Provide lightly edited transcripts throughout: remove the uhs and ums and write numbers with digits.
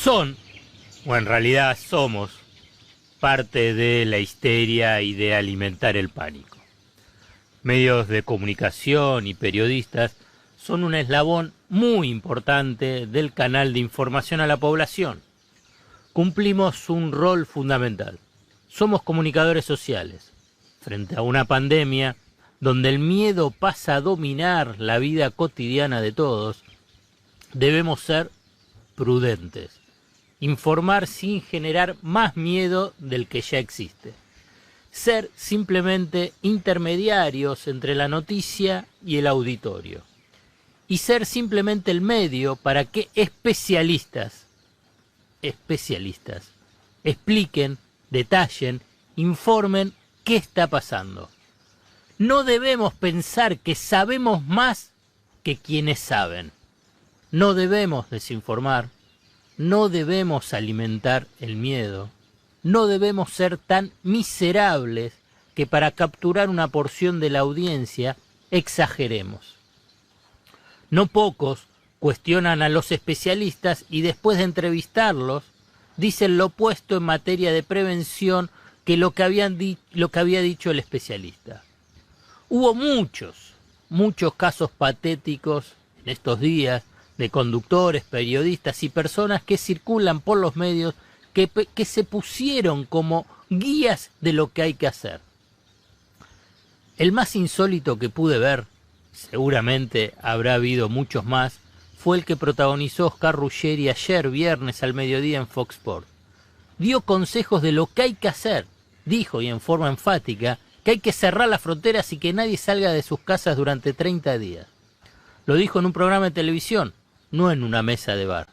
son, o en realidad somos, parte de la histeria y de alimentar el pánico. Medios de comunicación y periodistas son un eslabón muy importante del canal de información a la población. Cumplimos un rol fundamental. Somos comunicadores sociales. Frente a una pandemia donde el miedo pasa a dominar la vida cotidiana de todos, debemos ser prudentes. Informar sin generar más miedo del que ya existe. Ser simplemente intermediarios entre la noticia y el auditorio. Y ser simplemente el medio para que especialistas expliquen, detallen, informen qué está pasando. No debemos pensar que sabemos más que quienes saben. No debemos desinformar, no debemos alimentar el miedo, no debemos ser tan miserables que para capturar una porción de la audiencia exageremos. No pocos cuestionan a los especialistas y después de entrevistarlos dicen lo opuesto en materia de prevención que lo que había dicho el especialista. Hubo muchos casos patéticos en estos días de conductores, periodistas y personas que circulan por los medios que se pusieron como guías de lo que hay que hacer. El más insólito que pude ver, seguramente habrá habido muchos más, fue el que protagonizó Oscar Ruggeri ayer viernes al mediodía en Fox Sports. Dio consejos de lo que hay que hacer. Dijo, y en forma enfática, que hay que cerrar las fronteras y que nadie salga de sus casas durante 30 días. Lo dijo en un programa de televisión, no en una mesa de bar.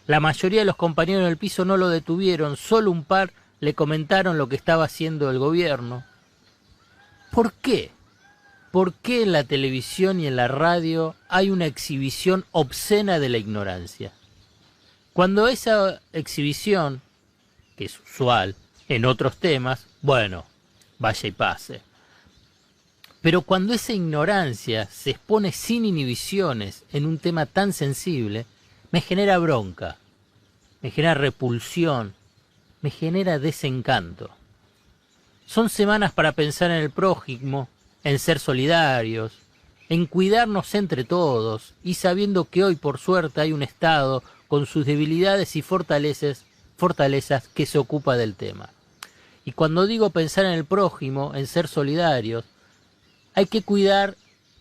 La mayoría de los compañeros del piso no lo detuvieron, solo un par le comentaron lo que estaba haciendo el gobierno. ¿Por qué? ¿Por qué en la televisión y en la radio hay una exhibición obscena de la ignorancia? Cuando esa exhibición, que es usual en otros temas, bueno, vaya y pase. Pero cuando esa ignorancia se expone sin inhibiciones en un tema tan sensible, me genera bronca, me genera repulsión, me genera desencanto. Son semanas para pensar en el prójimo, en ser solidarios, en cuidarnos entre todos y sabiendo que hoy por suerte hay un Estado con sus debilidades y fortalezas que se ocupa del tema. Y cuando digo pensar en el prójimo, en ser solidarios, hay que cuidar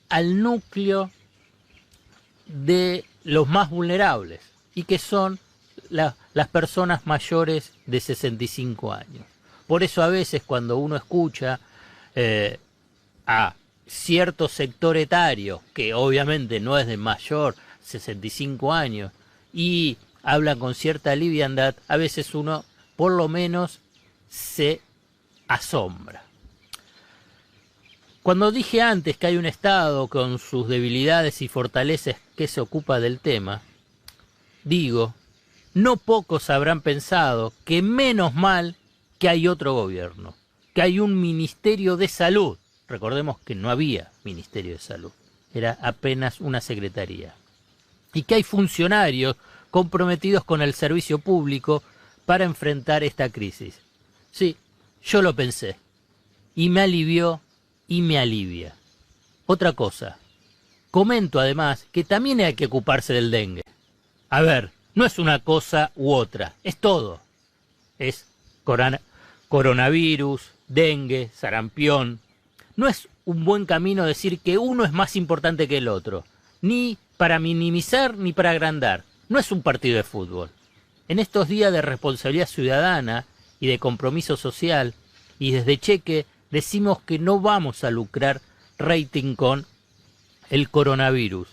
al núcleo de los más vulnerables y que son las personas mayores de 65 años. Por eso a veces cuando uno escucha a cierto sector etario, que obviamente no es de mayor 65 años, y hablan con cierta liviandad, a veces uno por lo menos se asombra. Cuando dije antes que hay un Estado con sus debilidades y fortalezas que se ocupa del tema, digo, no pocos habrán pensado que menos mal que hay otro gobierno, que hay un Ministerio de Salud. Recordemos que no había Ministerio de Salud, era apenas una secretaría. Y que hay funcionarios comprometidos con el servicio público para enfrentar esta crisis. Sí, yo lo pensé. Y me alivió y me alivia. Otra cosa, comento además que también hay que ocuparse del dengue. A ver, no es una cosa u otra, es todo. Es coronavirus, dengue, sarampión. No es un buen camino decir que uno es más importante que el otro, ni para minimizar ni para agrandar. No es un partido de fútbol. En estos días de responsabilidad ciudadana y de compromiso social, y desde Cheque decimos que no vamos a lucrar rating con el coronavirus.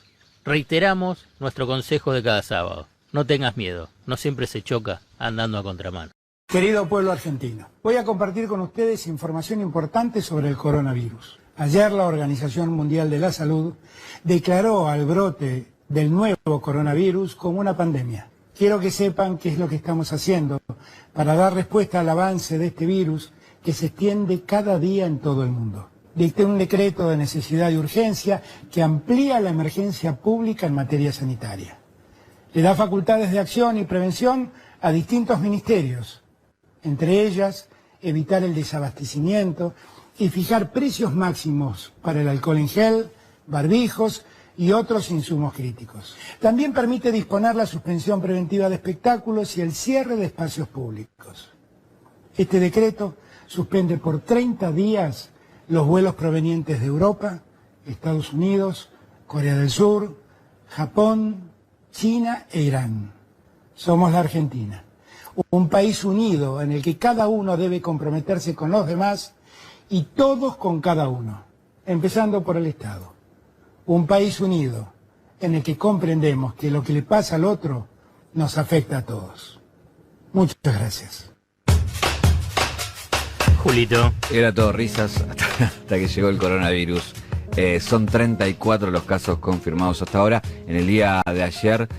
Reiteramos nuestro consejo de cada sábado. No tengas miedo, no siempre se choca andando a contramano. Querido pueblo argentino, voy a compartir con ustedes información importante sobre el coronavirus. Ayer la Organización Mundial de la Salud declaró al brote del nuevo coronavirus como una pandemia. Quiero que sepan qué es lo que estamos haciendo para dar respuesta al avance de este virus que se extiende cada día en todo el mundo. Dicté un decreto de necesidad y urgencia que amplía la emergencia pública en materia sanitaria. Le da facultades de acción y prevención a distintos ministerios, entre ellas evitar el desabastecimiento y fijar precios máximos para el alcohol en gel, barbijos y otros insumos críticos. También permite disponer la suspensión preventiva de espectáculos y el cierre de espacios públicos. Este decreto suspende por 30 días los vuelos provenientes de Europa, Estados Unidos, Corea del Sur, Japón, China e Irán. Somos la Argentina, un país unido en el que cada uno debe comprometerse con los demás y todos con cada uno, empezando por el Estado. Un país unido en el que comprendemos que lo que le pasa al otro nos afecta a todos. Muchas gracias. Julito. Era todo risas hasta que llegó el coronavirus. Son 34 los casos confirmados hasta ahora. En el día de ayer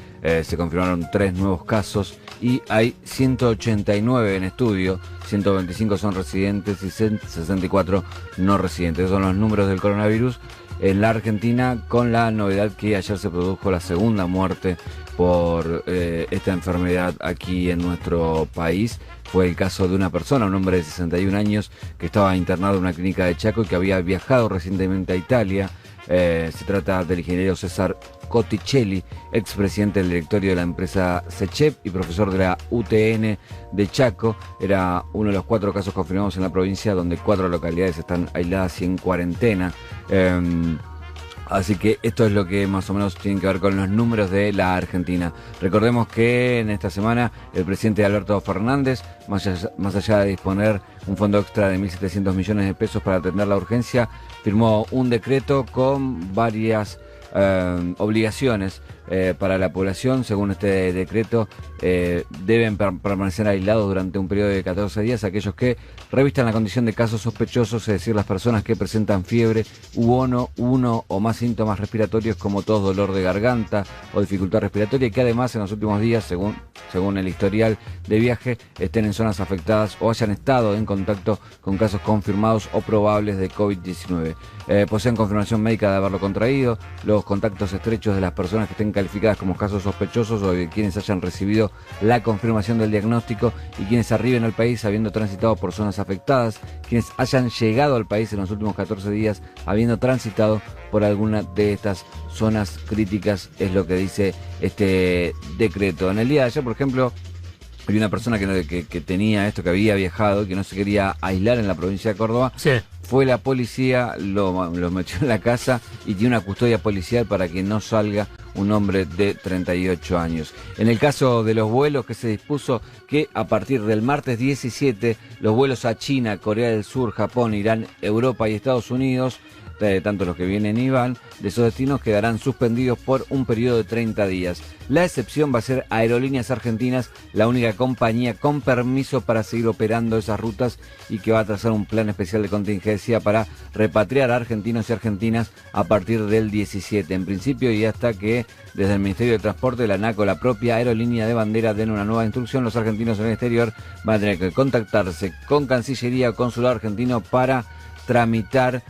se confirmaron 3 nuevos casos y hay 189 en estudio, 125 son residentes y 64 no residentes. Esos son los números del coronavirus en la Argentina, con la novedad que ayer se produjo la segunda muerte por esta enfermedad aquí en nuestro país. Fue el caso de una persona, un hombre de 61 años, que estaba internado en una clínica de Chaco y que había viajado recientemente a Italia. Se trata del ingeniero César Cotticelli, expresidente del directorio de la empresa Sechep y profesor de la UTN de Chaco. Era uno de los 4 casos confirmados en la provincia, donde 4 localidades están aisladas y en cuarentena. Así que esto es lo que más o menos tiene que ver con los números de la Argentina. Recordemos que en esta semana el presidente Alberto Fernández, más allá de disponer un fondo extra de 1.700 millones de pesos para atender la urgencia, firmó un decreto con varias obligaciones para la población. Según este decreto, deben permanecer aislados durante un periodo de 14 días aquellos que revistan la condición de casos sospechosos, es decir, las personas que presentan fiebre u uno o más síntomas respiratorios como tos, dolor de garganta o dificultad respiratoria, y que además en los últimos días, según el historial de viaje, estén en zonas afectadas o hayan estado en contacto con casos confirmados o probables de COVID-19. Poseen confirmación médica de haberlo contraído, los contactos estrechos de las personas que estén calificadas como casos sospechosos o de quienes hayan recibido la confirmación del diagnóstico y quienes arriben al país habiendo transitado por zonas afectadas, quienes hayan llegado al país en los últimos 14 días habiendo transitado por alguna de estas zonas críticas, es lo que dice este decreto. En el día de ayer, por ejemplo, hay una persona que tenía esto, que había viajado, que no se quería aislar en la provincia de Córdoba. Sí. Fue la policía, lo metió en la casa y tiene una custodia policial para que no salga un hombre de 38 años. En el caso de los vuelos, que se dispuso que a partir del martes 17, los vuelos a China, Corea del Sur, Japón, Irán, Europa y Estados Unidos, tanto los que vienen y van, de esos destinos quedarán suspendidos por un periodo de 30 días. La excepción va a ser Aerolíneas Argentinas, la única compañía con permiso para seguir operando esas rutas y que va a trazar un plan especial de contingencia para repatriar a argentinos y argentinas a partir del 17. En principio, y hasta que desde el Ministerio de Transporte, la ANAC o la propia aerolínea de bandera den una nueva instrucción, los argentinos en el exterior van a tener que contactarse con Cancillería o Consulado Argentino para tramitar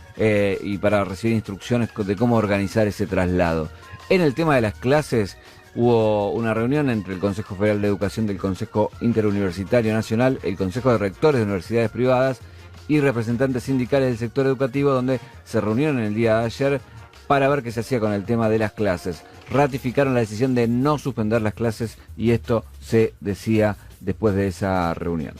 y para recibir instrucciones de cómo organizar ese traslado. En el tema de las clases, hubo una reunión entre el Consejo Federal de Educación del Consejo Interuniversitario Nacional, el Consejo de Rectores de Universidades Privadas y representantes sindicales del sector educativo, donde se reunieron en el día de ayer para ver qué se hacía con el tema de las clases. Ratificaron la decisión de no suspender las clases y esto se decía después de esa reunión.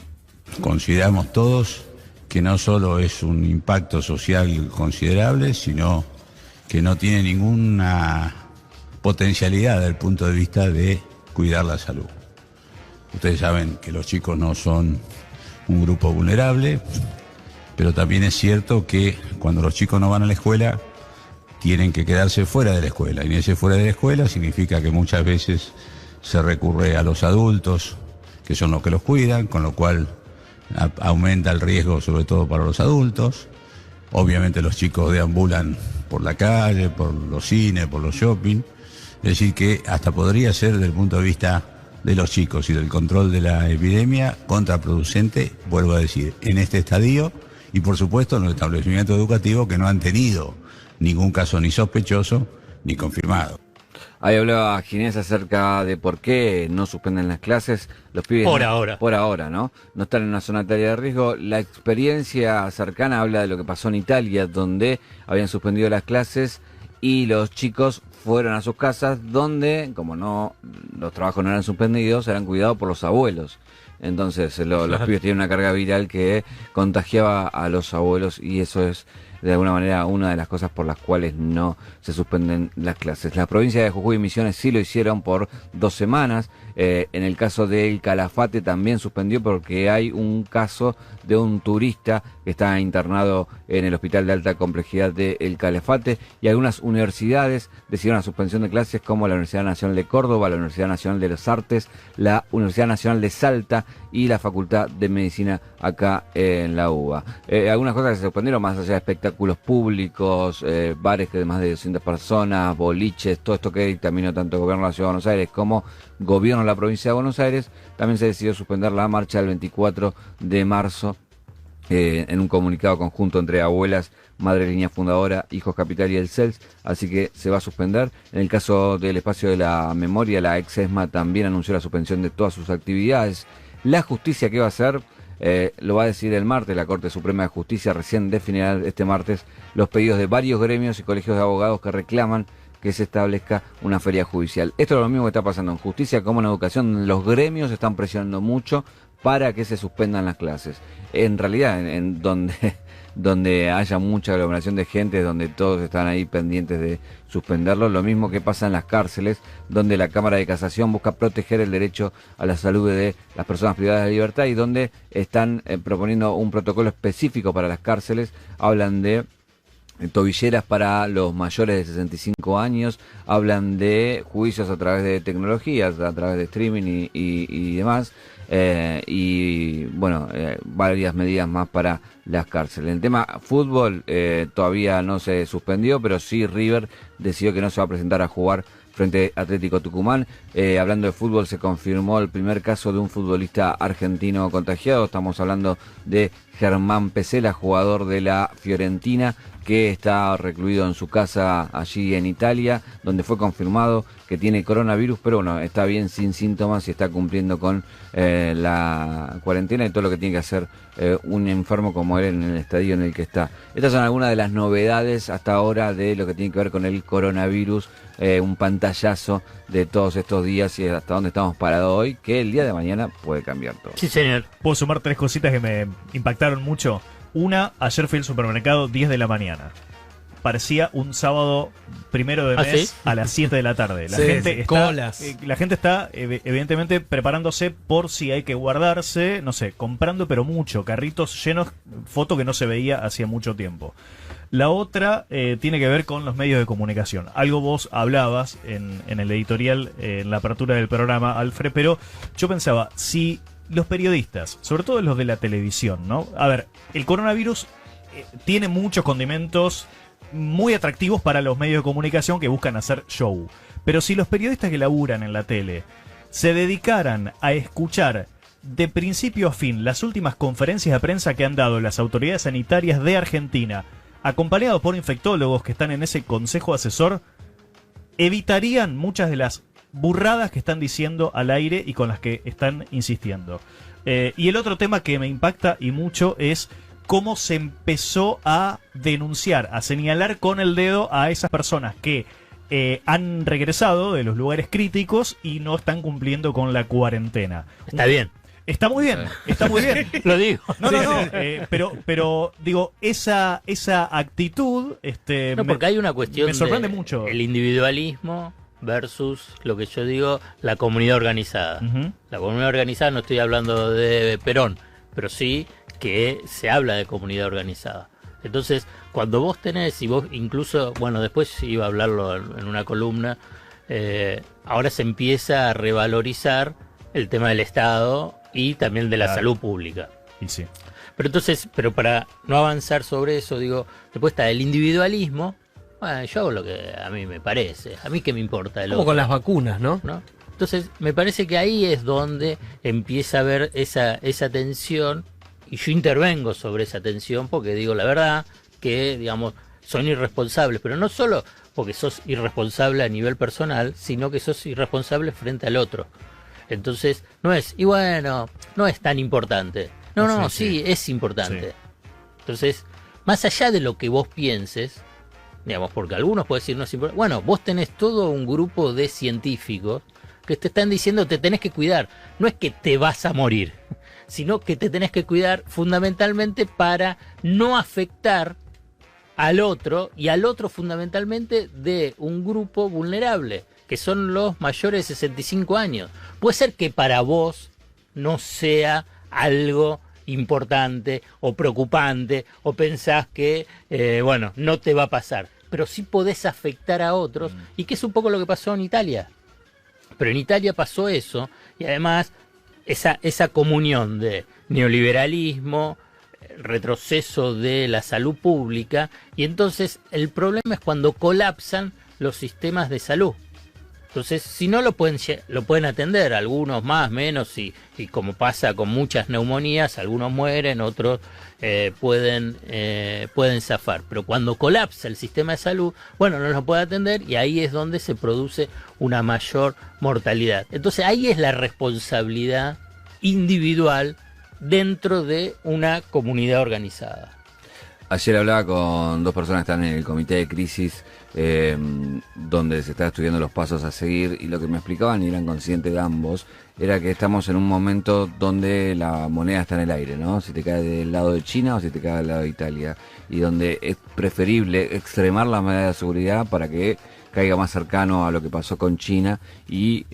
Consideramos todos que no solo es un impacto social considerable, sino que no tiene ninguna potencialidad desde el punto de vista de cuidar la salud. Ustedes saben que los chicos no son un grupo vulnerable, pero también es cierto que cuando los chicos no van a la escuela, tienen que quedarse fuera de la escuela. Y ese fuera de la escuela significa que muchas veces se recurre a los adultos, que son los que los cuidan, con lo cual aumenta el riesgo sobre todo para los adultos. Obviamente los chicos deambulan por la calle, por los cines, por los shopping. Es decir que hasta podría ser desde el punto de vista de los chicos y del control de la epidemia contraproducente, vuelvo a decir, en este estadio y por supuesto en los establecimientos educativos que no han tenido ningún caso ni sospechoso ni confirmado. Ahí hablaba Ginés acerca de por qué no suspenden las clases. Los pibes Por ahora. Por ahora, ¿no? No están en una zona de área de riesgo. La experiencia cercana habla de lo que pasó en Italia, donde habían suspendido las clases y los chicos fueron a sus casas, donde, como no los trabajos no eran suspendidos, eran cuidados por los abuelos. Entonces los pibes tienen una carga viral que contagiaba a los abuelos, y eso es de alguna manera una de las cosas por las cuales no se suspenden las clases. La provincia de Jujuy y Misiones sí lo hicieron por 2 semanas. En el caso del Calafate también suspendió porque hay un caso de un turista que está internado en el hospital de alta complejidad de El Calafate, y algunas universidades decidieron la suspensión de clases, como la Universidad Nacional de Córdoba, la Universidad Nacional de las Artes, la Universidad Nacional de Salta y la Facultad de Medicina acá en la UBA. Algunas cosas que se suspendieron más allá de espectáculos públicos, bares que de más de 200 personas, boliches, todo esto que dictaminó tanto el gobierno de la Ciudad de Buenos Aires como gobierno de la provincia de Buenos Aires. También se decidió suspender la marcha del 24 de marzo en un comunicado conjunto entre Abuelas, Madre Línea Fundadora, Hijos Capital y el CELS, así que se va a suspender. En el caso del espacio de la memoria, la ex-ESMA también anunció la suspensión de todas sus actividades. La justicia, ¿qué va a hacer? Lo va a decir el martes. La Corte Suprema de Justicia recién definirá este martes los pedidos de varios gremios y colegios de abogados que reclaman que se establezca una feria judicial. Esto es lo mismo que está pasando en justicia como en educación. Los gremios están presionando mucho para que se suspendan las clases. En realidad, en donde haya mucha aglomeración de gente, donde todos están ahí pendientes de suspenderlo. Lo mismo que pasa en las cárceles, donde la Cámara de Casación busca proteger el derecho a la salud de las personas privadas de libertad, y donde están proponiendo un protocolo específico para las cárceles. Hablan de tobilleras para los mayores de 65 años, hablan de juicios a través de tecnologías, a través de streaming y demás, y bueno, varias medidas más para las cárceles. El tema fútbol todavía no se suspendió, pero sí River decidió que no se va a presentar a jugar frente a Atlético Tucumán. Hablando de fútbol, se confirmó el primer caso de un futbolista argentino contagiado. Estamos hablando de Germán Pesela, jugador de la Fiorentina, que está recluido en su casa allí en Italia, donde fue confirmado que tiene coronavirus, pero bueno, está bien, sin síntomas, y está cumpliendo con la cuarentena y todo lo que tiene que hacer un enfermo como él en el estadio en el que está. Estas son algunas de las novedades hasta ahora de lo que tiene que ver con el coronavirus, un pantallazo de todos estos días y hasta dónde estamos parados hoy, que el día de mañana puede cambiar todo. Sí, señor. Puedo sumar 3 cositas que me impactaron mucho. Una, ayer fui al supermercado 10 de la mañana. Parecía un sábado 1 de mes, ¿sí? a las 7 de la tarde. La Sí, gente sí, está, colas. la gente está evidentemente preparándose por si hay que guardarse, no sé, comprando pero mucho, carritos llenos, foto que no se veía hacía mucho tiempo. La otra tiene que ver con los medios de comunicación. Algo vos hablabas en el editorial, en la apertura del programa, Alfred, pero yo pensaba, si los periodistas, sobre todo los de la televisión, ¿no? A ver, el coronavirus tiene muchos condimentos muy atractivos para los medios de comunicación que buscan hacer show. Pero si los periodistas que laburan en la tele se dedicaran a escuchar de principio a fin las últimas conferencias de prensa que han dado las autoridades sanitarias de Argentina, acompañados por infectólogos que están en ese consejo asesor, evitarían muchas de las burradas que están diciendo al aire y con las que están insistiendo. Y el otro tema que me impacta y mucho es cómo se empezó a denunciar, a señalar con el dedo a esas personas que han regresado de los lugares críticos y no están cumpliendo con la cuarentena. Está bien. Está muy bien, está muy bien. Lo digo. No, pero digo, esa actitud, No, porque hay una cuestión me sorprende de mucho. el individualismo versus lo que yo digo, la comunidad organizada. Ujú. La comunidad organizada, no estoy hablando de Perón, pero sí que se habla de comunidad organizada. Entonces, cuando vos tenés, y vos incluso, bueno, después iba a hablarlo en una columna, ahora se empieza a revalorizar el tema del Estado y también de la Claro. salud pública. Y sí. Pero entonces, pero para no avanzar sobre eso, digo, después está el individualismo. Bueno, yo hago lo que a mí me parece. A mí qué me importa el Como otro, con las vacunas, ¿no? ¿no? Entonces, me parece que ahí es donde empieza a haber esa tensión, y yo intervengo sobre esa tensión porque digo la verdad que, digamos, son irresponsables, pero no solo porque sos irresponsable a nivel personal, sino que sos irresponsable frente al otro. Entonces, no es, y bueno, no es tan importante. No, sí, es importante. Sí. Entonces, más allá de lo que vos pienses, digamos, porque algunos pueden decir no es importante. Bueno, vos tenés todo un grupo de científicos que te están diciendo te tenés que cuidar. No es que te vas a morir, sino que te tenés que cuidar fundamentalmente para no afectar al otro, y al otro fundamentalmente de un grupo vulnerable, que son los mayores de 65 años. Puede ser que para vos no sea algo importante o preocupante, o pensás que, bueno, no te va a pasar, pero sí podés afectar a otros, y que es un poco lo que pasó en Italia. Pero en Italia pasó eso, y además esa comunión de neoliberalismo, retroceso de la salud pública, y entonces el problema es cuando colapsan los sistemas de salud. Entonces, si no lo pueden atender, algunos más, menos, y como pasa con muchas neumonías, algunos mueren, otros pueden zafar. Pero cuando colapsa el sistema de salud, bueno, no los puede atender, y ahí es donde se produce una mayor mortalidad. Entonces, ahí es la responsabilidad individual dentro de una comunidad organizada. Ayer hablaba con dos personas que están en el comité de crisis, donde se está estudiando los pasos a seguir, y lo que me explicaban, y eran conscientes de ambos, era que estamos en un momento donde la moneda está en el aire, ¿no? Si te cae del lado de China o si te cae del lado de Italia, y donde es preferible extremar la medida de seguridad para que caiga más cercano a lo que pasó con China, y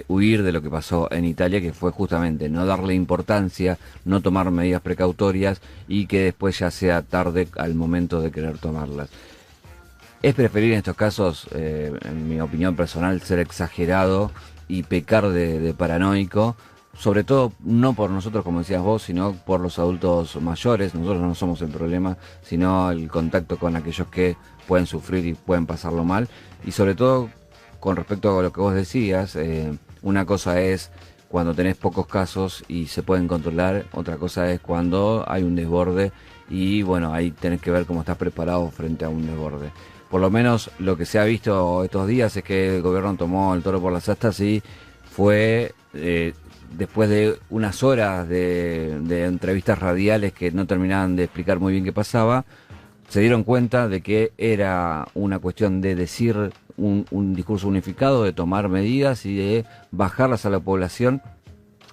huir de lo que pasó en Italia, que fue justamente no darle importancia, no tomar medidas precautorias, y que después ya sea tarde al momento de querer tomarlas. Es preferible en estos casos, en mi opinión personal, ser exagerado y pecar de paranoico, sobre todo no por nosotros, como decías vos, sino por los adultos mayores. Nosotros no somos el problema, sino el contacto con aquellos que pueden sufrir y pueden pasarlo mal. Y sobre todo, con respecto a lo que vos decías, una cosa es cuando tenés pocos casos y se pueden controlar, otra cosa es cuando hay un desborde, y bueno, ahí tenés que ver cómo estás preparado frente a un desborde. Por lo menos lo que se ha visto estos días es que el gobierno tomó el toro por las astas, y fue después de unas horas de entrevistas radiales que no terminaban de explicar muy bien qué pasaba, se dieron cuenta de que era una cuestión de decir un discurso unificado, de tomar medidas y de bajarlas a la población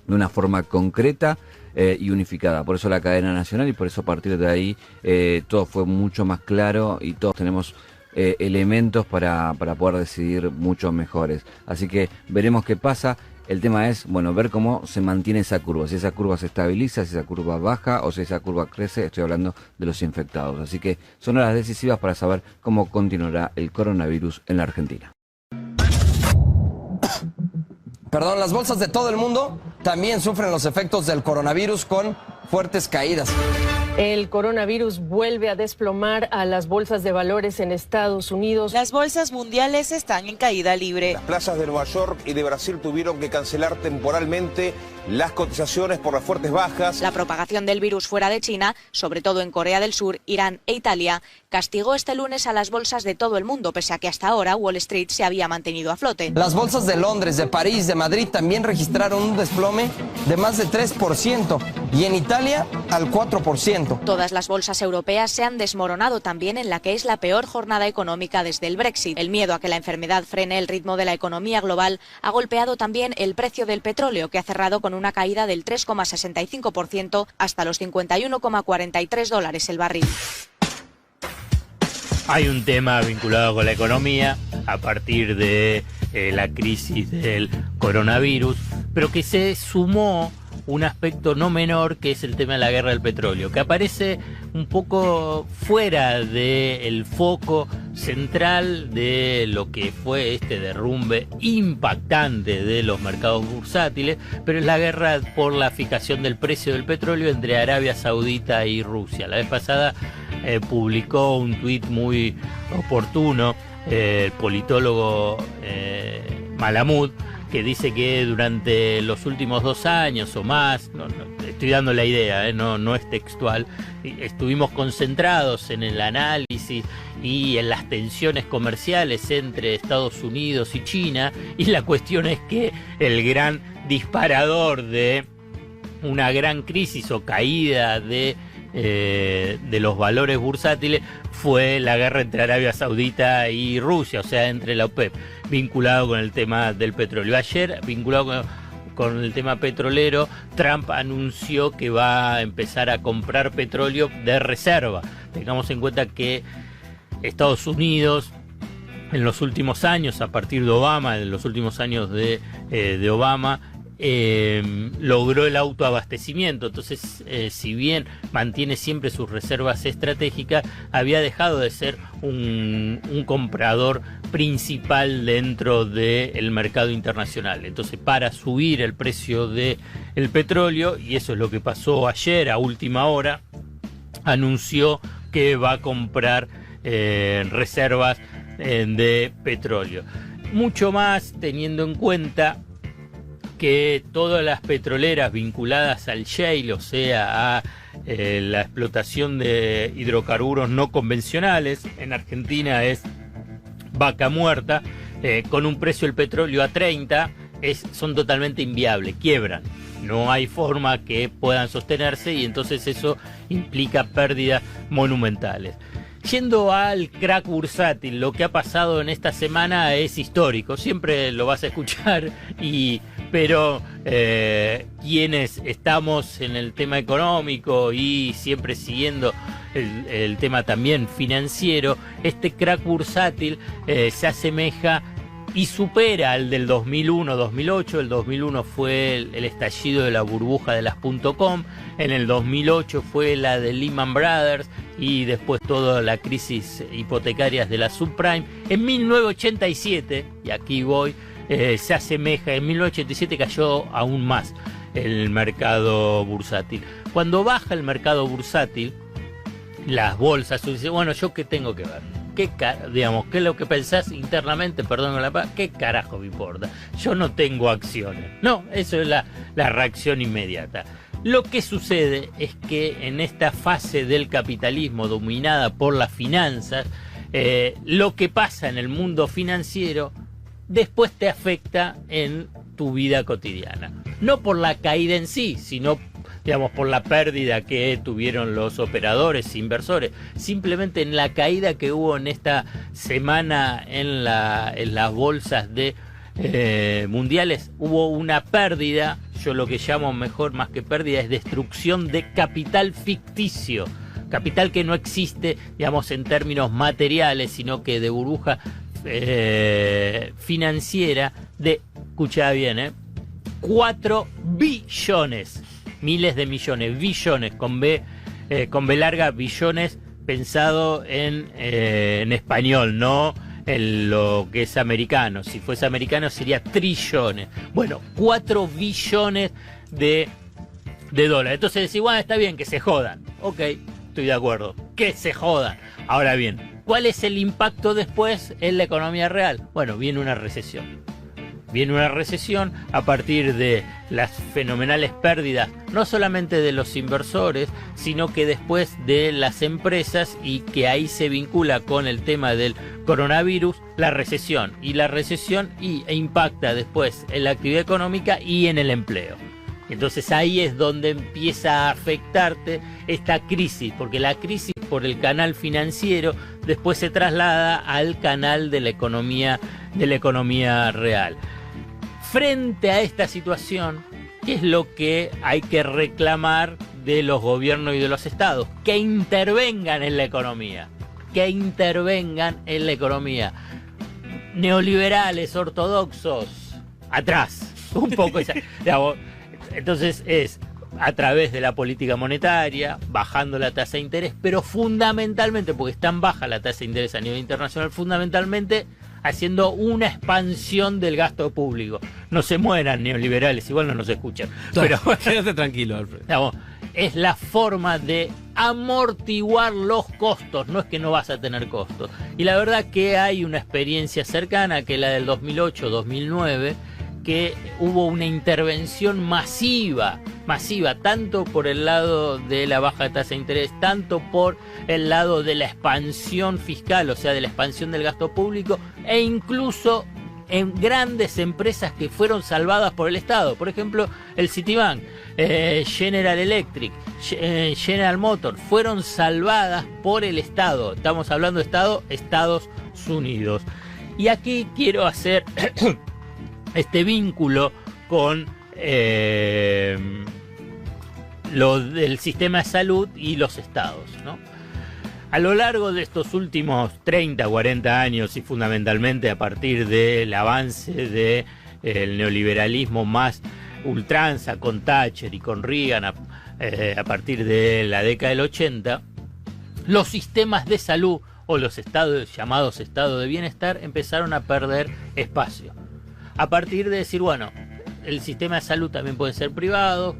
de una forma concreta y unificada. Por eso la cadena nacional, y por eso a partir de ahí todo fue mucho más claro, y todos tenemos elementos para poder decidir mucho mejores. Así que veremos qué pasa. El tema es, bueno, ver cómo se mantiene esa curva, si esa curva se estabiliza, si esa curva baja o si esa curva crece. Estoy hablando de los infectados. Así que son horas decisivas para saber cómo continuará el coronavirus en la Argentina. Perdón, las bolsas de todo el mundo también sufren los efectos del coronavirus con fuertes caídas. El coronavirus vuelve a desplomar a las bolsas de valores en Estados Unidos. Las bolsas mundiales están en caída libre. Las plazas de Nueva York y de Brasil tuvieron que cancelar temporalmente las cotizaciones por las fuertes bajas. La propagación del virus fuera de China, sobre todo en Corea del Sur, Irán e Italia, castigó este lunes a las bolsas de todo el mundo, pese a que hasta ahora Wall Street se había mantenido a flote. Las bolsas de Londres, de París, de Madrid también registraron un desplome de más de 3%, y en Italia al 4%. Todas las bolsas europeas se han desmoronado también en la que es la peor jornada económica desde el Brexit. El miedo a que la enfermedad frene el ritmo de la economía global ha golpeado también el precio del petróleo, que ha cerrado con una caída del 3,65% hasta los $51,43 el barril. Hay un tema vinculado con la economía a partir de la crisis del coronavirus, pero que se sumó un aspecto no menor, que es el tema de la guerra del petróleo, que aparece un poco fuera del foco central de lo que fue este derrumbe impactante de los mercados bursátiles, pero es la guerra por la fijación del precio del petróleo entre Arabia Saudita y Rusia. La vez pasada publicó un tuit muy oportuno el politólogo Malamud, que dice que durante los últimos 2 años o más, no, estoy dando la idea, no es textual, estuvimos concentrados en el análisis crisis y en las tensiones comerciales entre Estados Unidos y China, y la cuestión es que el gran disparador de una gran crisis o caída de los valores bursátiles fue la guerra entre Arabia Saudita y Rusia, o sea, entre la OPEP, vinculado con el tema del petróleo. Ayer, vinculado con el tema petrolero, Trump anunció que va a empezar a comprar petróleo de reserva. Tengamos en cuenta que Estados Unidos, en los últimos años, a partir de Obama, en los últimos años de Obama, logró el autoabastecimiento. Entonces, si bien mantiene siempre sus reservas estratégicas, había dejado de ser un comprador principal dentro del mercado internacional. Entonces, para subir el precio del petróleo, y eso es lo que pasó ayer a última hora, anunció que va a comprar reservas de petróleo. Mucho más teniendo en cuenta que todas las petroleras vinculadas al shale, o sea, a la explotación de hidrocarburos no convencionales, en Argentina es vaca muerta, con un precio del petróleo a 30, son totalmente inviables, quiebran. No hay forma que puedan sostenerse y entonces eso implica pérdidas monumentales. Yendo al crack bursátil, lo que ha pasado en esta semana es histórico, siempre lo vas a escuchar, pero quienes estamos en el tema económico y siempre siguiendo el tema también financiero, este crack bursátil se asemeja y supera al del 2001-2008. El 2001 fue el estallido de la burbuja de las .com, en el 2008 fue la de Lehman Brothers y después toda la crisis hipotecaria de la subprime. En 1987, y aquí voy, se asemeja, en 1987 cayó aún más el mercado bursátil. Cuando baja el mercado bursátil, las bolsas, dicen, bueno, ¿yo qué tengo que ver? ¿Qué es lo que pensás internamente? Perdón la palabra, ¿qué carajo me importa? Yo no tengo acciones. No, eso es la reacción inmediata. Lo que sucede es que en esta fase del capitalismo dominada por las finanzas, lo que pasa en el mundo financiero después te afecta en tu vida cotidiana. No por la caída en sí, sino por la pérdida que tuvieron los operadores e inversores. Simplemente en la caída que hubo en esta semana en las bolsas mundiales, hubo una pérdida. Yo lo que llamo mejor, más que pérdida, es destrucción de capital ficticio. Capital que no existe, en términos materiales, sino que de burbuja financiera de, escucha bien, 4 billones, miles de millones, billones con B larga, billones pensado en español, no en lo que es americano. Si fuese americano sería trillones. Bueno, 4 billones de dólares. Entonces decís, bueno, está bien que se jodan. Ok, estoy de acuerdo, que se jodan. Ahora bien, ¿cuál es el impacto después en la economía real? Bueno, viene una recesión. Viene una recesión a partir de las fenomenales pérdidas, no solamente de los inversores, sino que después de las empresas, y que ahí se vincula con el tema del coronavirus, la recesión. Y la recesión impacta después en la actividad económica y en el empleo. Entonces ahí es donde empieza a afectarte esta crisis, porque la crisis por el canal financiero después se traslada al canal de la economía real. Frente a esta situación, ¿qué es lo que hay que reclamar de los gobiernos y de los estados? Que intervengan en la economía. Que intervengan en la economía. Neoliberales, ortodoxos, atrás. Un poco esa. Entonces es a través de la política monetaria, bajando la tasa de interés, pero fundamentalmente, porque es tan baja la tasa de interés a nivel internacional, fundamentalmente haciendo una expansión del gasto público. No se mueran neoliberales, igual no nos escuchan. Pero quédate tranquilo, Alfredo. Es la forma de amortiguar los costos, no es que no vas a tener costos. Y la verdad que hay una experiencia cercana, que es la del 2008-2009, que hubo una intervención masiva masiva, tanto por el lado de la baja tasa de interés, tanto por el lado de la expansión fiscal, o sea, de la expansión del gasto público, e incluso en grandes empresas que fueron salvadas por el Estado. Por ejemplo, el Citibank, General Electric, General Motors, fueron salvadas por el Estado. Estamos hablando de Estados Unidos. Y aquí quiero hacer este vínculo con lo del sistema de salud y los estados, ¿no? A lo largo de estos últimos 30, 40 años y fundamentalmente a partir del avance del neoliberalismo más ultranza con Thatcher y con Reagan a partir de la década del 80, los sistemas de salud o los estados llamados estados de bienestar empezaron a perder espacio. A partir de decir, bueno, el sistema de salud también puede ser privado,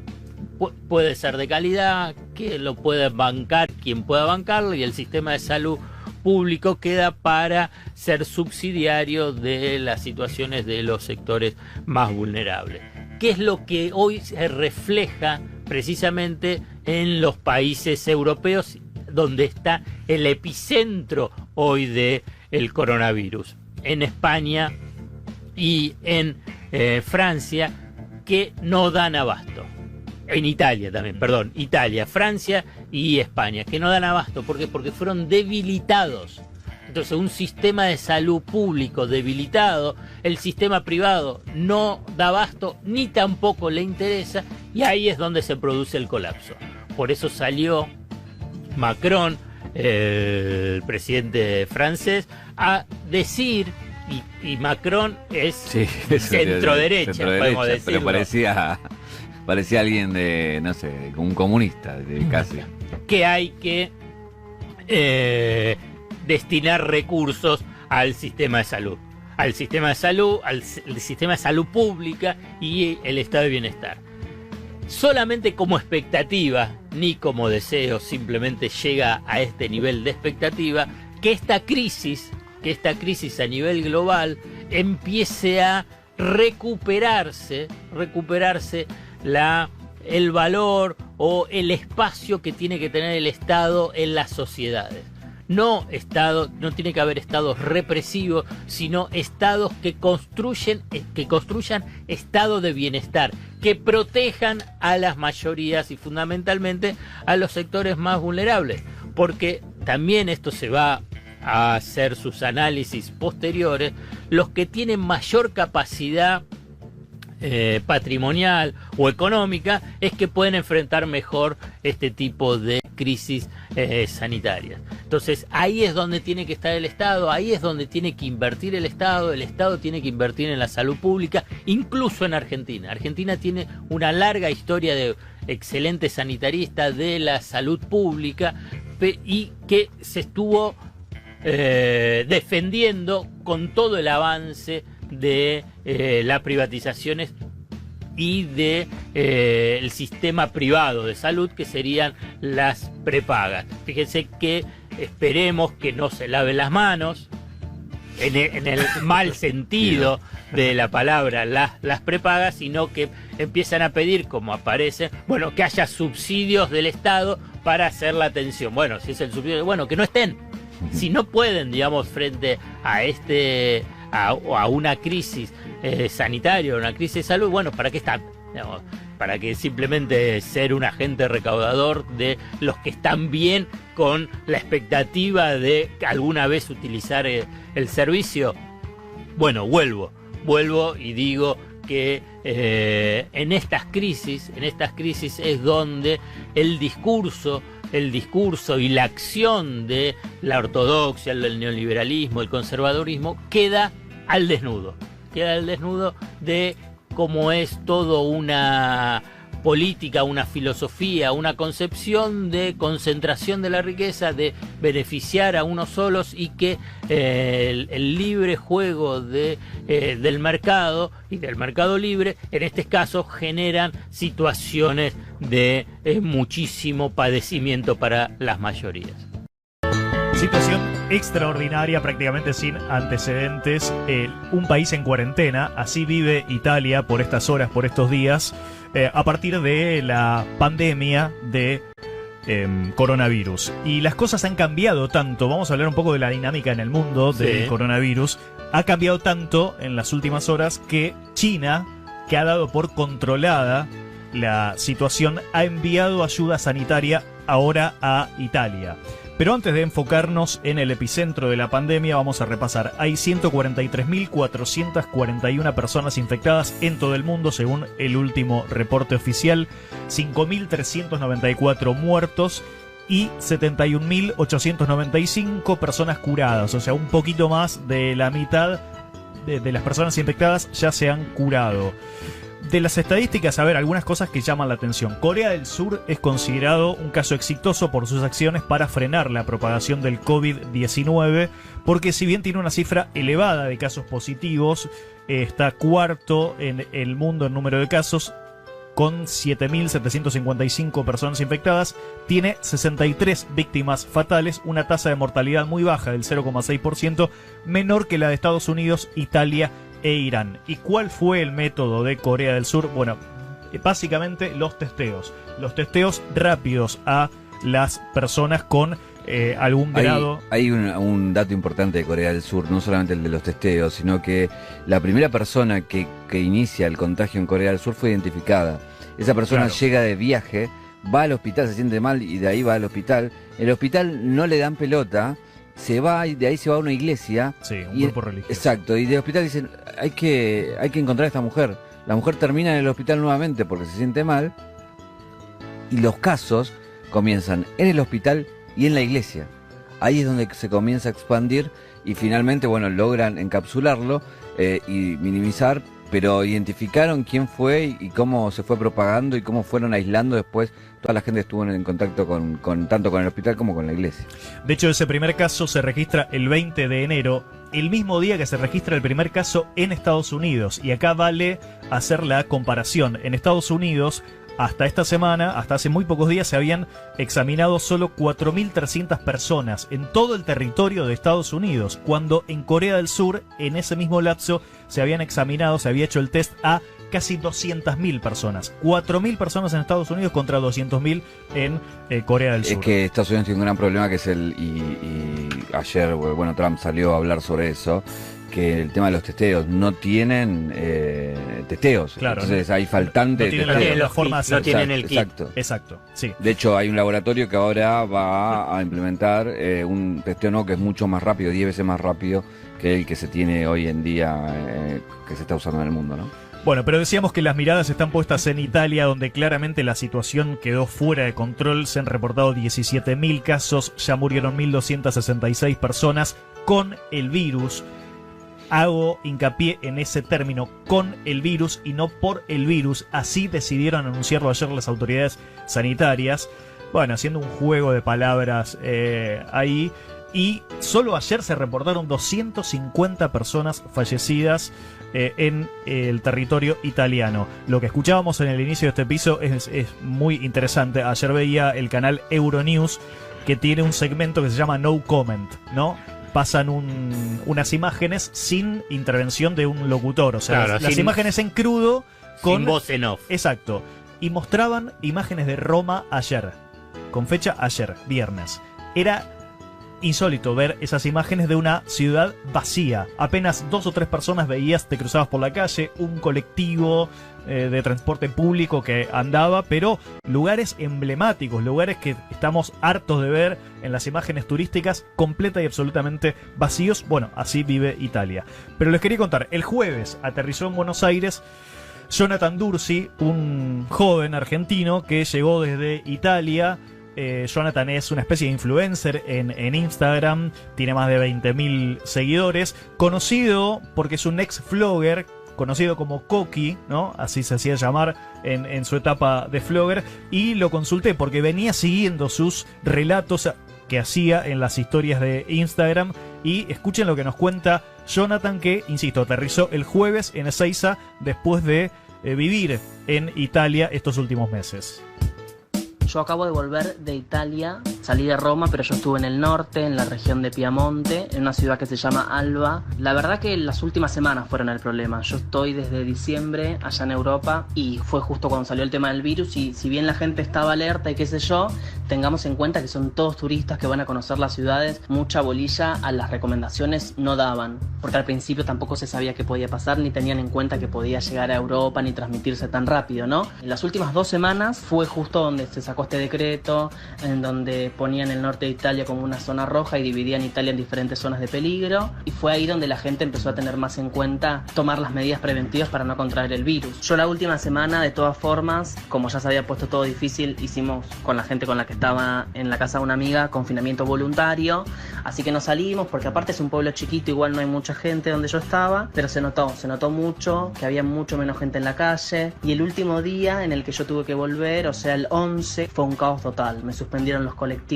puede ser de calidad, que lo pueda bancar quien pueda bancarlo, y el sistema de salud público queda para ser subsidiario de las situaciones de los sectores más vulnerables. ¿Qué es lo que hoy se refleja precisamente en los países europeos, donde está el epicentro hoy del coronavirus? En España y en Francia, que no dan abasto. En Italia también, perdón, Italia, Francia y España, que no dan abasto. ¿Por qué? Porque fueron debilitados. Entonces, un sistema de salud público debilitado, el sistema privado no da abasto ni tampoco le interesa, y ahí es donde se produce el colapso. Por eso salió Macron, el presidente francés, a decir, y Macron es centro-derecha, podemos decirlo. Pero parecía alguien de, no sé, un comunista, casi. Que hay que destinar recursos al sistema de salud. Al sistema de salud, al sistema de salud pública y el estado de bienestar. Solamente como expectativa, ni como deseo, simplemente llega a este nivel de expectativa, que esta crisis a nivel global empiece a recuperarse el valor o el espacio que tiene que tener el Estado en las sociedades. No tiene que haber estados represivos, sino estados que construyan estado de bienestar, que protejan a las mayorías y fundamentalmente a los sectores más vulnerables, porque también esto se va a hacer sus análisis posteriores. Los que tienen mayor capacidad patrimonial o económica es que pueden enfrentar mejor este tipo de crisis sanitarias. Entonces ahí es donde tiene que estar el Estado, ahí es donde tiene que invertir el Estado tiene que invertir en la salud pública, incluso en Argentina. Argentina tiene una larga historia de excelente sanitarista de la salud pública y que se estuvo defendiendo con todo el avance de las privatizaciones y de el sistema privado de salud, que serían las prepagas. Fíjense que esperemos que no se laven las manos en el mal sentido de la palabra las prepagas, sino que empiezan a pedir, como aparece, bueno, que haya subsidios del Estado para hacer la atención. Bueno, si es el subsidio, bueno, que no estén. Si no pueden, digamos, frente a a una crisis sanitaria, una crisis de salud, bueno, ¿para qué están? Digamos, para que simplemente ser un agente recaudador de los que están bien con la expectativa de alguna vez utilizar el servicio. Bueno, vuelvo y digo que en estas crisis es donde el discurso y la acción de la ortodoxia, el neoliberalismo, el conservadurismo, queda al desnudo de cómo es todo una política, una filosofía, una concepción de concentración de la riqueza, de beneficiar a unos solos, y que el libre juego del mercado y del mercado libre, en este caso, generan situaciones de muchísimo padecimiento para las mayorías. Situación extraordinaria, prácticamente sin antecedentes. Un país en cuarentena, así vive Italia por estas horas, por estos días. a partir de la pandemia de coronavirus. Y las cosas han cambiado tanto, vamos a hablar un poco de la dinámica en el mundo del coronavirus, ha cambiado tanto en las últimas horas que China, que ha dado por controlada la situación, ha enviado ayuda sanitaria ahora a Italia. Pero antes de enfocarnos en el epicentro de la pandemia, vamos a repasar. Hay 143.441 personas infectadas en todo el mundo, según el último reporte oficial, 5.394 muertos y 71.895 personas curadas. O sea, un poquito más de la mitad de las personas infectadas ya se han curado. De las estadísticas, a ver, algunas cosas que llaman la atención. Corea del Sur es considerado un caso exitoso por sus acciones para frenar la propagación del COVID-19, porque si bien tiene una cifra elevada de casos positivos, está cuarto en el mundo en número de casos, con 7.755 personas infectadas, tiene 63 víctimas fatales, una tasa de mortalidad muy baja del 0,6%, menor que la de Estados Unidos, Italia e Irán. ¿Y cuál fue el método de Corea del Sur? Bueno, básicamente los testeos rápidos a las personas con algún grado. Hay un dato importante de Corea del Sur, no solamente el de los testeos, sino que la primera persona que inicia el contagio en Corea del Sur fue identificada. Esa persona llega de viaje, va al hospital, se siente mal y de ahí va al hospital. En el hospital no le dan pelota, se va y de ahí se va a una iglesia. Sí, un grupo religioso. Exacto, y del hospital dicen, hay que encontrar a esta mujer. La mujer termina en el hospital nuevamente porque se siente mal y los casos comienzan en el hospital y en la iglesia. Ahí es donde se comienza a expandir y finalmente, bueno, logran encapsularlo y minimizar, pero identificaron quién fue y cómo se fue propagando y cómo fueron aislando después. Toda la gente estuvo en contacto tanto con el hospital como con la iglesia. De hecho, ese primer caso se registra el 20 de enero, el mismo día que se registra el primer caso en Estados Unidos. Y acá vale hacer la comparación. En Estados Unidos, hasta esta semana, hasta hace muy pocos días, se habían examinado solo 4.300 personas en todo el territorio de Estados Unidos, cuando en Corea del Sur, en ese mismo lapso, se había hecho el test a casi 200.000 personas. 4.000 personas en Estados Unidos contra 200.000 en Corea del Sur. Es que Estados Unidos tiene un gran problema que es y ayer, bueno, Trump salió a hablar sobre eso, que el tema de los testeos, no tienen testeos. Claro, entonces hay faltantes no testeos. No tienen el kit. Exacto, sí. De hecho, hay un laboratorio que ahora va a implementar un testeo nuevo que es mucho más rápido, 10 veces más rápido que el que se tiene hoy en día, que se está usando en el mundo, ¿no? Bueno, pero decíamos que las miradas están puestas en Italia, donde claramente la situación quedó fuera de control. Se han reportado 17.000 casos, ya murieron 1.266 personas con el virus. Hago hincapié en ese término, con el virus y no por el virus. Así decidieron anunciarlo ayer las autoridades sanitarias. Bueno, haciendo un juego de palabras ahí. Y solo ayer se reportaron 250 personas fallecidas en el territorio italiano. Lo que escuchábamos en el inicio de este piso es muy interesante. Ayer veía el canal Euronews, que tiene un segmento que se llama No Comment, ¿no? Pasan unas imágenes sin intervención de un locutor. O sea, claro, las imágenes en crudo con sin voz en off. Exacto. Y mostraban imágenes de Roma ayer, con fecha ayer, viernes. Era insólito ver esas imágenes de una ciudad vacía. Apenas 2 o 3 personas veías, te cruzabas por la calle, un colectivo de transporte público que andaba, pero lugares emblemáticos, lugares que estamos hartos de ver en las imágenes turísticas, completa y absolutamente vacíos. Bueno, así vive Italia. Pero les quería contar, el jueves aterrizó en Buenos Aires Jonathan Dursi, un joven argentino que llegó desde Italia. Jonathan es una especie de influencer en Instagram, tiene más de 20.000 seguidores, conocido porque es un ex-flogger, conocido como Coqui, ¿no? Así se hacía llamar en su etapa de flogger, y lo consulté porque venía siguiendo sus relatos que hacía en las historias de Instagram, y escuchen lo que nos cuenta Jonathan, que, insisto, aterrizó el jueves en Ezeiza después de vivir en Italia estos últimos meses. Yo acabo de volver de Italia, Salí de Roma, pero yo estuve en el norte, en la región de Piamonte, en una ciudad que se llama Alba. La verdad que las últimas semanas fueron el problema. Yo estoy desde diciembre allá en Europa y fue justo cuando salió el tema del virus, y si bien la gente estaba alerta y qué sé yo, tengamos en cuenta que son todos turistas que van a conocer las ciudades. Mucha bolilla a las recomendaciones no daban, porque al principio tampoco se sabía qué podía pasar, ni tenían en cuenta que podía llegar a Europa ni transmitirse tan rápido, ¿no? En las últimas 2 semanas fue justo donde se sacó este decreto, en donde ponían el norte de Italia como una zona roja y dividían Italia en diferentes zonas de peligro, y fue ahí donde la gente empezó a tener más en cuenta tomar las medidas preventivas para no contraer el virus. Yo la última semana, de todas formas, como ya se había puesto todo difícil, hicimos con la gente con la que estaba en la casa de una amiga confinamiento voluntario, así que no salimos, porque aparte es un pueblo chiquito, igual no hay mucha gente donde yo estaba, pero se notó mucho que había mucho menos gente en la calle. Y el último día en el que yo tuve que volver, o sea el 11, fue un caos total. Me suspendieron los colectivos,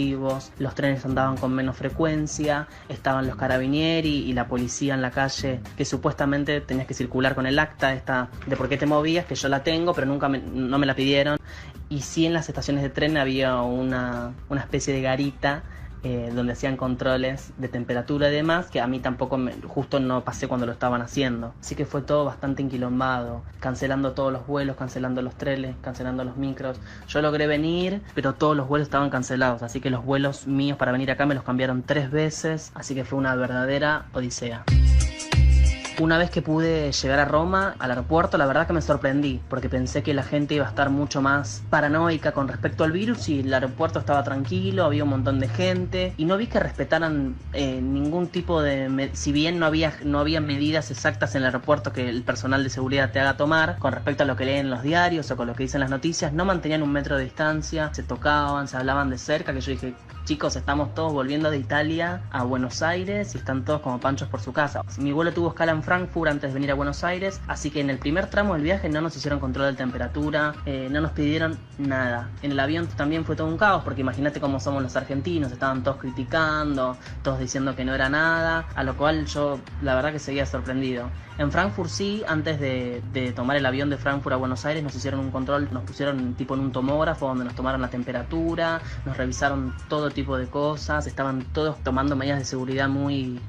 los trenes andaban con menos frecuencia, estaban los carabinieri y la policía en la calle, que supuestamente tenías que circular con el acta esta de por qué te movías, que yo la tengo, pero no me la pidieron. Y sí, en las estaciones de tren había una especie de garita donde hacían controles de temperatura y demás, que a mí tampoco justo no pasé cuando lo estaban haciendo. Así que fue todo bastante enquilombado, cancelando todos los vuelos, cancelando los trenes, cancelando los micros. Yo logré venir, pero todos los vuelos estaban cancelados, así que los vuelos míos para venir acá me los cambiaron 3 veces, así que fue una verdadera odisea. Una vez que pude llegar a Roma, al aeropuerto, la verdad que me sorprendí, porque pensé que la gente iba a estar mucho más paranoica con respecto al virus, y el aeropuerto estaba tranquilo, había un montón de gente, y no vi que respetaran ningún tipo de... Si bien no había medidas exactas en el aeropuerto que el personal de seguridad te haga tomar, con respecto a lo que leen en los diarios o con lo que dicen las noticias, no mantenían 1 metro de distancia, se tocaban, se hablaban de cerca, que yo dije... Chicos, estamos todos volviendo de Italia a Buenos Aires y están todos como panchos por su casa. Mi vuelo tuvo escala en Frankfurt antes de venir a Buenos Aires, así que en el primer tramo del viaje no nos hicieron control de temperatura, no nos pidieron nada. En el avión también fue todo un caos, porque imagínate cómo somos los argentinos, estaban todos criticando, todos diciendo que no era nada, a lo cual yo la verdad que seguía sorprendido. En Frankfurt sí, antes de tomar el avión de Frankfurt a Buenos Aires nos hicieron un control, nos pusieron tipo en un tomógrafo donde nos tomaron la temperatura, nos revisaron todo tipo de cosas, estaban todos tomando medidas de seguridad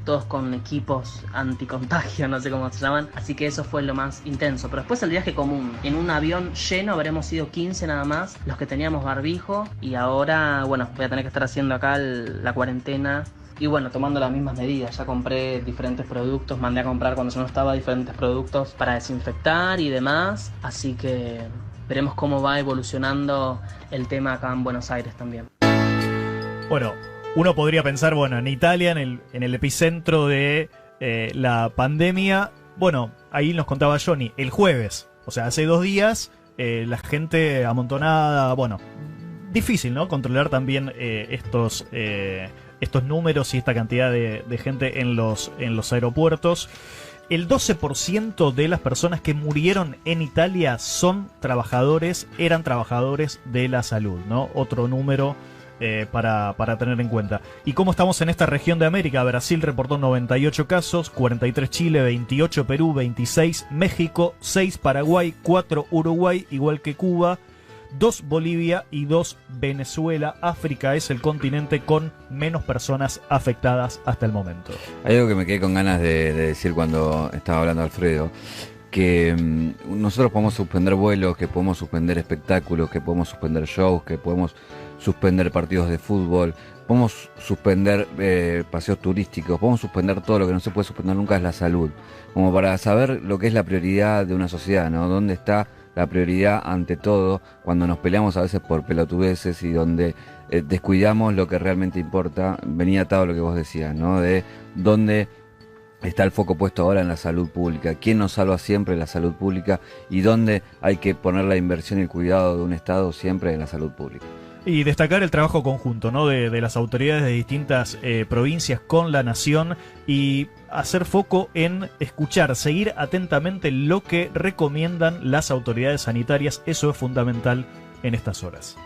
todos con equipos anticontagio, no sé cómo se llaman, así que eso fue lo más intenso. Pero después el viaje común, en un avión lleno habremos sido 15 nada más los que teníamos barbijo, y ahora bueno, voy a tener que estar haciendo acá la cuarentena. Y bueno, tomando las mismas medidas, ya compré diferentes productos, mandé a comprar cuando yo no estaba diferentes productos para desinfectar y demás, así que veremos cómo va evolucionando el tema acá en Buenos Aires también. Bueno, uno podría pensar, bueno, en Italia, en el epicentro de la pandemia, bueno, ahí nos contaba Johnny, el jueves, o sea, hace 2 días, la gente amontonada, bueno, difícil, ¿no? Controlar también estos números y esta cantidad de gente en los aeropuertos. El 12% de las personas que murieron en Italia eran trabajadores de la salud, ¿no? Otro número para tener en cuenta. ¿Y cómo estamos en esta región de América? Brasil reportó 98 casos, 43 Chile, 28 Perú, 26 México, 6 Paraguay, 4 Uruguay, igual que Cuba, 2 Bolivia y 2 Venezuela. África es el continente con menos personas afectadas hasta el momento. Hay algo que me quedé con ganas de decir cuando estaba hablando Alfredo, que nosotros podemos suspender vuelos, que podemos suspender espectáculos, que podemos suspender shows, que podemos suspender partidos de fútbol, podemos suspender paseos turísticos, podemos suspender todo. Lo que no se puede suspender nunca es la salud, como para saber lo que es la prioridad de una sociedad, ¿no? ¿Dónde está la prioridad ante todo cuando nos peleamos a veces por pelotudeces y donde descuidamos lo que realmente importa? Venía atado a lo que vos decías, ¿no? De dónde está el foco puesto ahora en la salud pública, quién nos salva siempre, la salud pública, y dónde hay que poner la inversión y el cuidado de un Estado siempre en la salud pública. Y destacar el trabajo conjunto, ¿no? de las autoridades de distintas provincias con la nación, y hacer foco en escuchar, seguir atentamente lo que recomiendan las autoridades sanitarias. Eso es fundamental en estas horas.